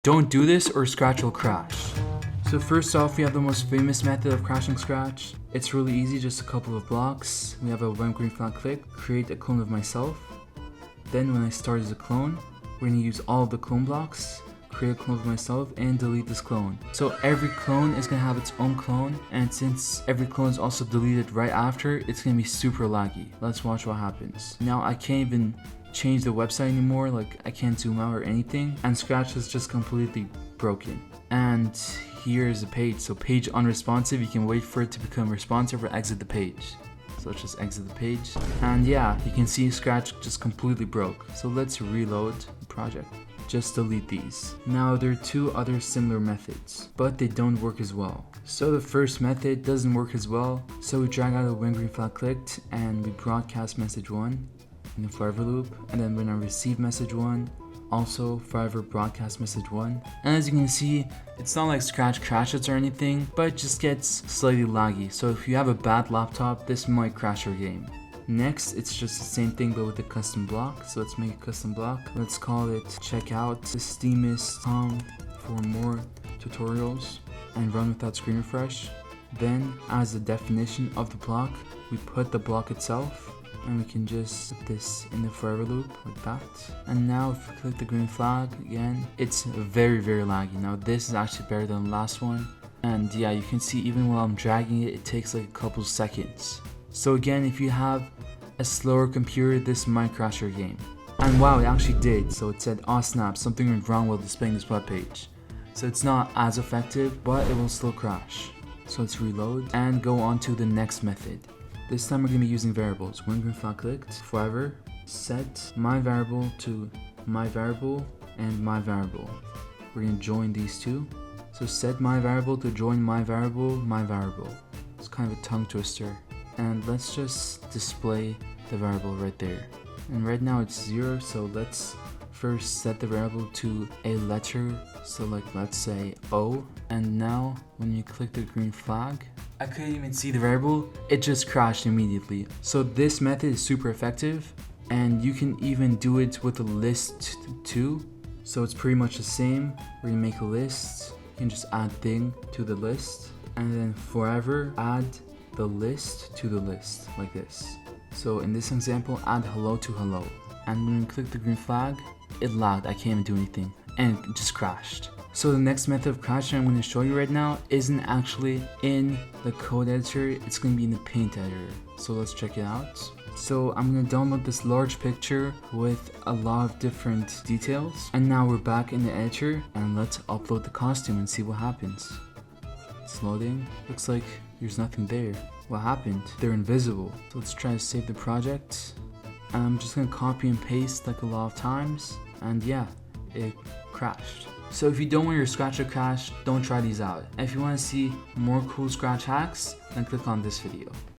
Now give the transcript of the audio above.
Don't do this or Scratch will crash. So first off, we have the most famous method of crashing Scratch. It's really easy, just a couple of blocks. We have a when green flag click, create a clone of myself. Then when I start as a clone, we're going to use all of the clone blocks, create a clone of myself, and delete this clone. So every clone is going to have its own clone, and since every clone is also deleted right after, it's going to be super laggy. Let's watch what happens. Now I can't even change the website anymore, like I can't zoom out or anything, and Scratch is just completely broken. And here's the page. So page unresponsive, you can wait for it to become responsive or exit the page. So let's just exit the page, and yeah, you can see Scratch just completely broke. So let's reload the project. Just delete these. Now there are two other similar methods, but they don't work as well. So the first method doesn't work as well, so we drag out a when green flag clicked and we broadcast message 1 in the forever loop, and then when I receive message 1, also forever broadcast message 1. And as you can see, it's not like Scratch crashes or anything, but it just gets slightly laggy. So if you have a bad laptop, this might crash your game. Next, it's just the same thing but with a custom block. So let's make a custom block. Let's call it check out Steamus.com for more tutorials, and run without screen refresh. Then as the definition of the block, we put the block itself, and we can just put this in the forever loop like that. And now if we click the green flag again, it's very laggy. Now this is actually better than the last one, and yeah, you can see even while I'm dragging it, it takes like a couple seconds. So again, if you have a slower computer, this might crash your game. And wow, it actually did. So it said, oh snap, something went wrong while displaying this web page. So it's not as effective, but it will still crash. So let's reload and go on to the next method. This time we're going to be using variables. When green flag clicked, forever, set my variable to my variable and my variable. We're going to join these two. So set my variable to join my variable, my variable. It's kind of a tongue twister. And let's just display the variable right there. And right now it's 0, so let's first set the variable to a letter. So like let's say O. And now when you click the green flag, I couldn't even see the variable, it just crashed immediately. So this method is super effective, and you can even do it with a list too. So it's pretty much the same. We're gonna make a list, you can just add thing to the list, and then forever add the list to the list like this. So in this example, add hello to hello, and when we click the green flag, it lagged, I can't even do anything, and it just crashed. So the next method of crashing I'm going to show you right now isn't actually in the code editor, it's going to be in the paint editor. So let's check it out. So I'm going to download this large picture with a lot of different details, and now we're back in the editor, and let's upload the costume and see what happens. It's loading. Looks like there's nothing there. What happened? They're invisible. So let's try to save the project. And I'm just going to copy and paste like a lot of times, and yeah, it crashed. So if you don't want your Scratch to crash, don't try these out. If you want to see more cool Scratch hacks, then click on this video.